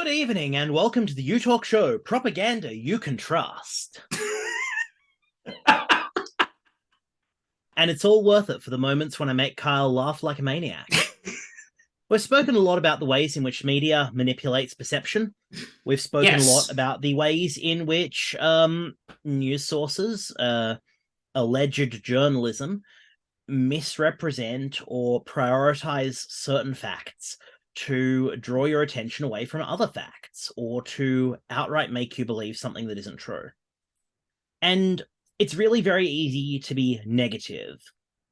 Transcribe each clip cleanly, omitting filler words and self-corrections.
Good evening, and welcome to the U Talk Show, propaganda you can trust. And it's all worth it for the moments when I make Kyle laugh like a maniac. We've spoken a lot about the ways in which media manipulates perception. We've spoken a lot about the ways in which news sources, alleged journalism, misrepresent or prioritize certain facts to draw your attention away from other facts or to outright make you believe something that isn't true. And it's really very easy to be negative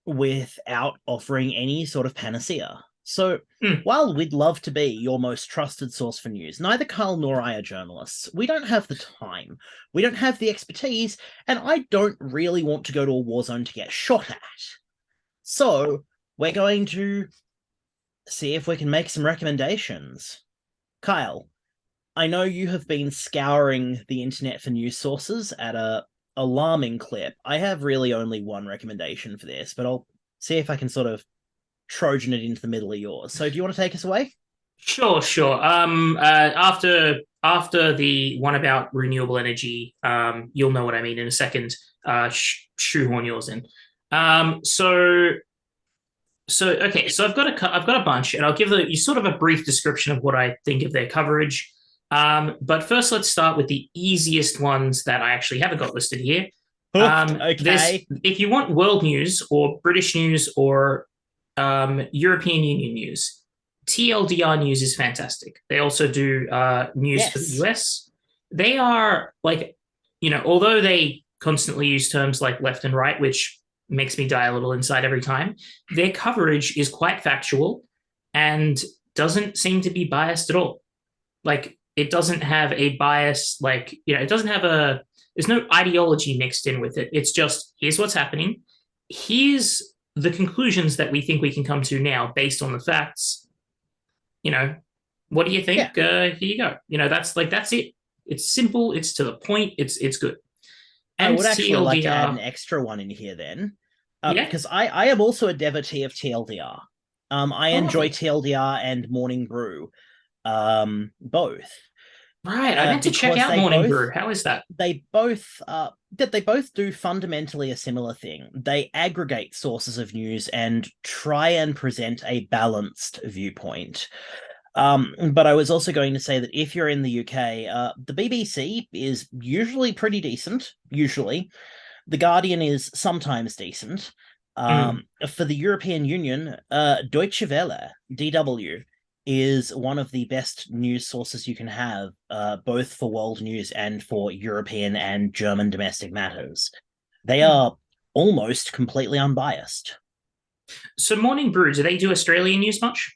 without offering any sort of panacea. So while we'd love to be your most trusted source for news, neither Carl nor I are journalists. We don't have the time, we don't have the expertise, and I don't really want to go to a war zone to get shot at. So we're going to see if we can make some recommendations. Kyle, I know you have been scouring the internet for news sources at a alarming clip. I have really only one recommendation for this, but I'll see if I can sort of Trojan it into the middle of yours. So do you want to take us away? Sure. After the one about renewable energy, you'll know what I mean in a second. Shoehorn yours in. So I've got a bunch, and I'll give you sort of a brief description of what I think of their coverage. But first, let's start with the easiest ones that I actually haven't got listed here. Okay. If you want world news or British news or European Union news, TLDR News is fantastic. They also do news for the US. They are although they constantly use terms like left and right, which makes me die a little inside every time, their coverage is quite factual and doesn't seem to be biased at all. Like, it doesn't have a bias, it doesn't have there's no ideology mixed in with it. It's just, here's what's happening. Here's the conclusions that we think we can come to now based on the facts. What do you think? Yeah. Here you go. That's it. It's simple. It's to the point. It's good. And I would actually like to add an extra one in here then. Because I am also a devotee of TLDR. I enjoy TLDR and Morning Brew, both. Right, I meant to check out Morning Brew. How is that? They both do fundamentally a similar thing. They aggregate sources of news and try and present a balanced viewpoint. But I was also going to say that if you're in the UK, the BBC is usually pretty decent. Usually, The Guardian is sometimes decent. For the European Union, Deutsche Welle (DW) is one of the best news sources you can have, both for world news and for European and German domestic matters. They are almost completely unbiased. So Morning Brew, do they do Australian news much?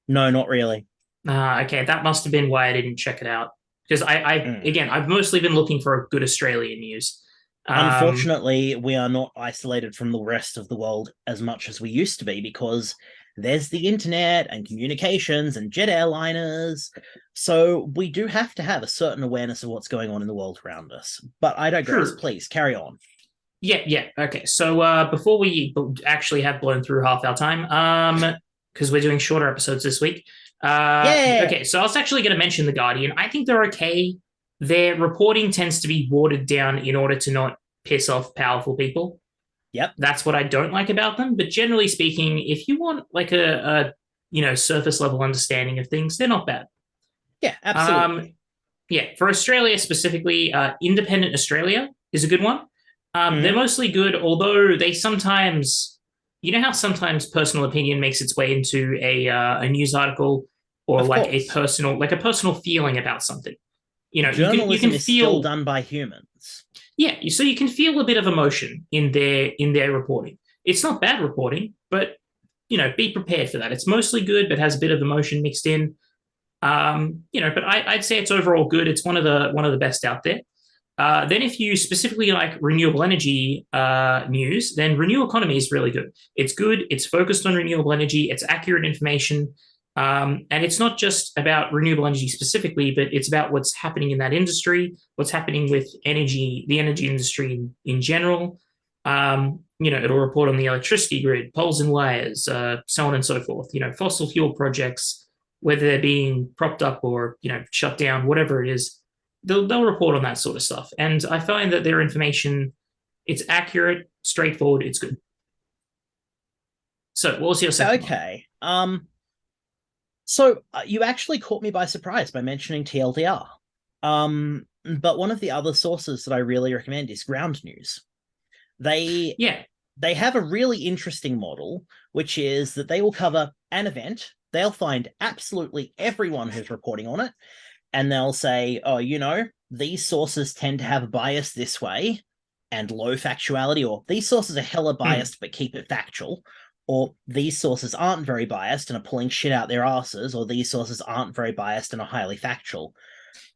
No, not really. Okay, that must have been why I didn't check it out. Because I've mostly been looking for good Australian news. Unfortunately, we are not isolated from the rest of the world as much as we used to be, because there's the internet and communications and jet airliners. So we do have to have a certain awareness of what's going on in the world around us. But I digress. Sure. Please carry on. Yeah. Okay. So before we actually have blown through half our time, because we're doing shorter episodes this week. Okay, so I was actually going to mention The Guardian. I think they're okay. Their reporting tends to be watered down in order to not piss off powerful people. Yep. That's what I don't like about them. But generally speaking, if you want like a surface level understanding of things, they're not bad. Yeah, absolutely. For Australia specifically, Independent Australia is a good one. They're mostly good, although they sometimes, how sometimes personal opinion makes its way into a news article or a personal feeling about something. Journalism you can feel still done by humans. Yeah, so you can feel a bit of emotion in their reporting. It's not bad reporting, but be prepared for that. It's mostly good, but has a bit of emotion mixed in. But I'd say it's overall good. It's one of the best out there. Then if you specifically like renewable energy news, then Renew Economy is really good. It's good. It's focused on renewable energy. It's accurate information. And it's not just about renewable energy specifically, but it's about what's happening in that industry, what's happening with the energy industry in general. It'll report on the electricity grid, poles and wires, so on and so forth. Fossil fuel projects, whether they're being propped up or shut down, whatever it is, they'll report on that sort of stuff. And I find that their information, it's accurate, straightforward, it's good. So, what was your second Okay. So you actually caught me by surprise by mentioning TLDR. But one of the other sources that I really recommend is Ground News. They have a really interesting model, which is that they will cover an event. They'll find absolutely everyone who's reporting on it, and they'll say, oh, these sources tend to have a bias this way and low factuality, or these sources are hella biased but keep it factual, or these sources aren't very biased and are pulling shit out their asses, or these sources aren't very biased and are highly factual.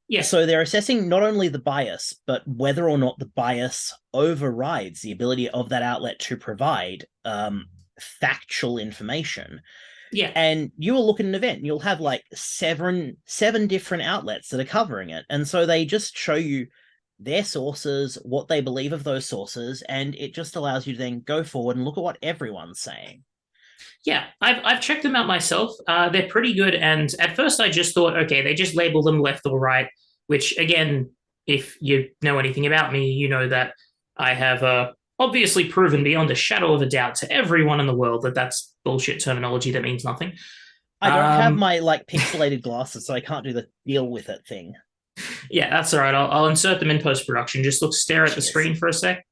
Yeah. So they're assessing not only the bias, but whether or not the bias overrides the ability of that outlet to provide factual information. Yeah. And you will look at an event and you'll have like seven different outlets that are covering it. And so they just show you their sources, what they believe of those sources, and it just allows you to then go forward and look at what everyone's saying. Yeah, I've checked them out myself. They're pretty good. And at first I just thought, okay, they just label them left or right, which again, if you know anything about me, you know that I have obviously proven beyond a shadow of a doubt to everyone in the world that that's bullshit terminology that means nothing. I don't have my pixelated glasses, so I can't do the deal with it thing. Yeah, that's all right. I'll insert them in post-production. Just stare at the screen for a sec.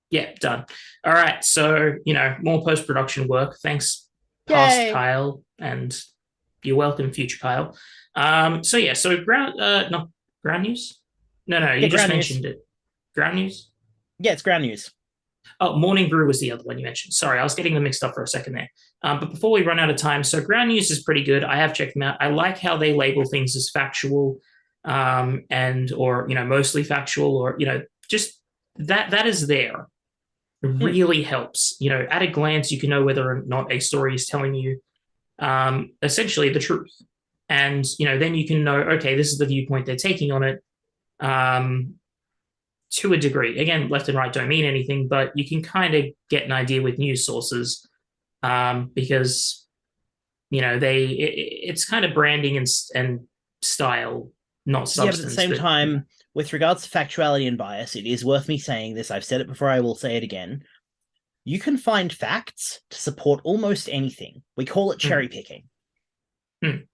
Yeah, done. All right, so, more post-production work. Thanks, past Kyle, and you're welcome, future Kyle. So not Ground News? No, you just mentioned it. Ground News? Yeah, it's Ground News. Oh, Morning Brew was the other one you mentioned. Sorry, I was getting them mixed up for a second there. But before we run out of time, so Ground News is pretty good. I have checked them out. I like how they label things as factual, or mostly factual, or just that is there. It really helps. At a glance, you can know whether or not a story is telling you essentially the truth, and then you can know, okay, this is the viewpoint they're taking on it. To a degree. Again, left and right don't mean anything, but you can kind of get an idea with news sources because, it's kind of branding and style, not substance. Yeah, but at the same time, with regards to factuality and bias, it is worth me saying this. I've said it before, I will say it again. You can find facts to support almost anything. We call it cherry picking.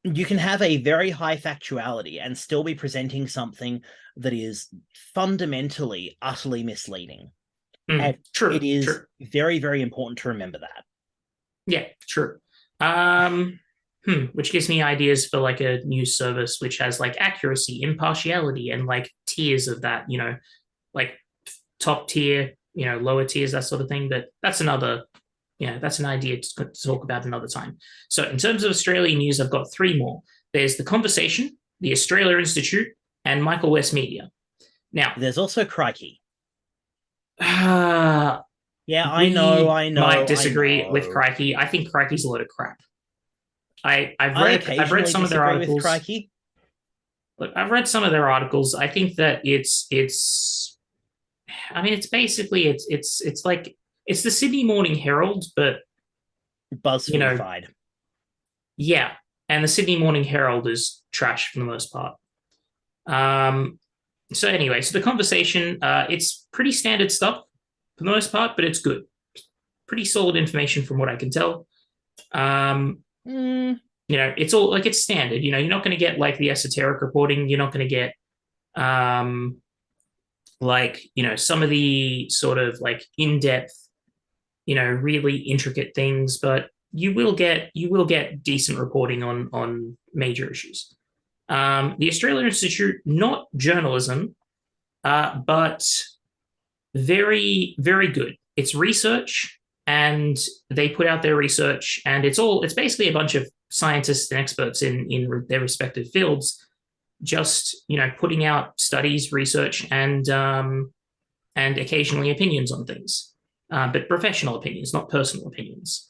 You can have a very high factuality and still be presenting something that is fundamentally, utterly misleading. And true. It is very, very important to remember that. Yeah, true. Which gives me ideas for like a news service which has like accuracy, impartiality, and like tiers of that, like top tier, lower tiers, that sort of thing. But that's another. That's an idea to talk about another time. So in terms of Australian news, I've got three more. There's The Conversation, the Australia Institute, and Michael West Media. Now, there's also Crikey. Yeah, I know. Might disagree with Crikey. I think Crikey's a load of crap. I've read some of their articles. With Crikey. Look, I've read some of their articles. I think that it's basically it's like. It's the Sydney Morning Herald, but BuzzFeed-fied. Yeah, and the Sydney Morning Herald is trash for the most part. So anyway, The Conversation, it's pretty standard stuff for the most part, but it's good. Pretty solid information from what I can tell. It's all like it's standard. You're not going to get like the esoteric reporting. You're not going to get some of the sort of like in-depth, really intricate things, but you will get decent reporting on major issues. The Australian Institute, not journalism, but very, very good. It's research, and they put out their research, and it's basically a bunch of scientists and experts in their respective fields, just putting out studies, research, and occasionally opinions on things. But professional opinions, not personal opinions.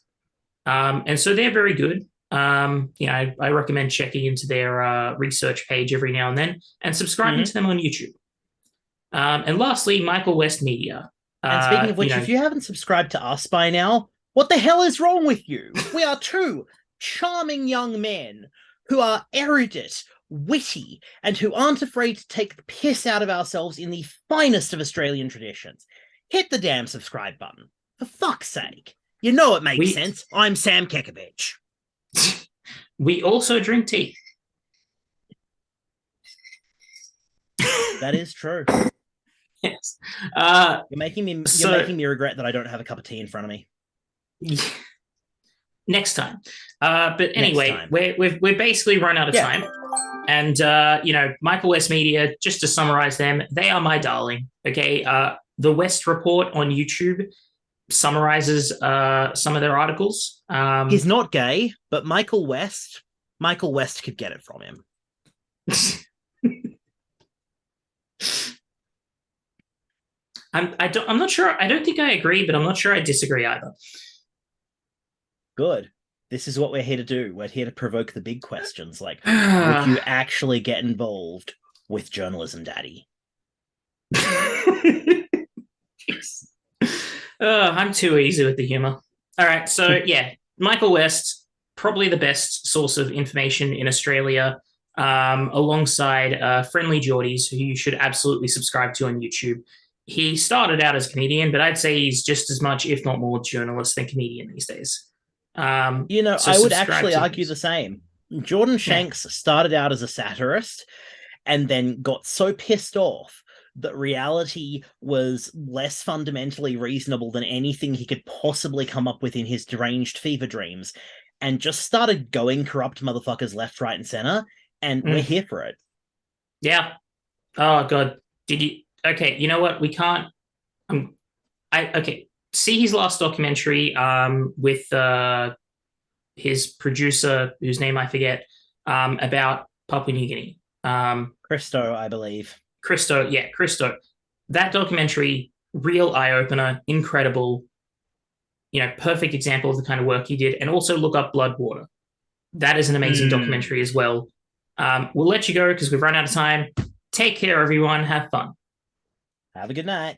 And so they're very good. I recommend checking into their research page every now and then and subscribing to them on YouTube. And lastly, Michael West Media. And speaking of which, if you haven't subscribed to us by now, what the hell is wrong with you? We are two charming young men who are erudite, witty, and who aren't afraid to take the piss out of ourselves in the finest of Australian traditions. Hit the damn subscribe button. For fuck's sake. You know it makes sense. I'm Sam Kekovich. We also drink tea. That is true. Yes. You're making me regret that I don't have a cup of tea in front of me. Next time. But anyway, we've basically run out of time. And Michael West Media, just to summarize them, they are my darling. Okay. The West Report on YouTube summarizes some of their articles. He's not gay, but Michael West could get it from him. I'm not sure. I don't think I agree, but I'm not sure I disagree either. Good. This is what we're here to do. We're here to provoke the big questions, like, would you actually get involved with journalism, Daddy? I'm too easy with the humor. All right, so yeah, Michael West, probably the best source of information in Australia, alongside Friendly Geordies, who you should absolutely subscribe to on YouTube. He started out as a comedian, but I'd say he's just as much, if not more, journalist than comedian these days. So I would actually argue the same. Jordan Shanks started out as a satirist and then got so pissed off that reality was less fundamentally reasonable than anything he could possibly come up with in his deranged fever dreams, and just started going corrupt motherfuckers left, right, and center, and we're here for it. Yeah. Oh, God. Did you... Okay, you know what? We can't... See his last documentary with his producer, whose name I forget, about Papua New Guinea. Christo, I believe. Christo. That documentary, real eye-opener, incredible, perfect example of the kind of work he did. And also look up Bloodwater. That is an amazing documentary as well. We'll let you go because we've run out of time. Take care, everyone. Have fun. Have a good night.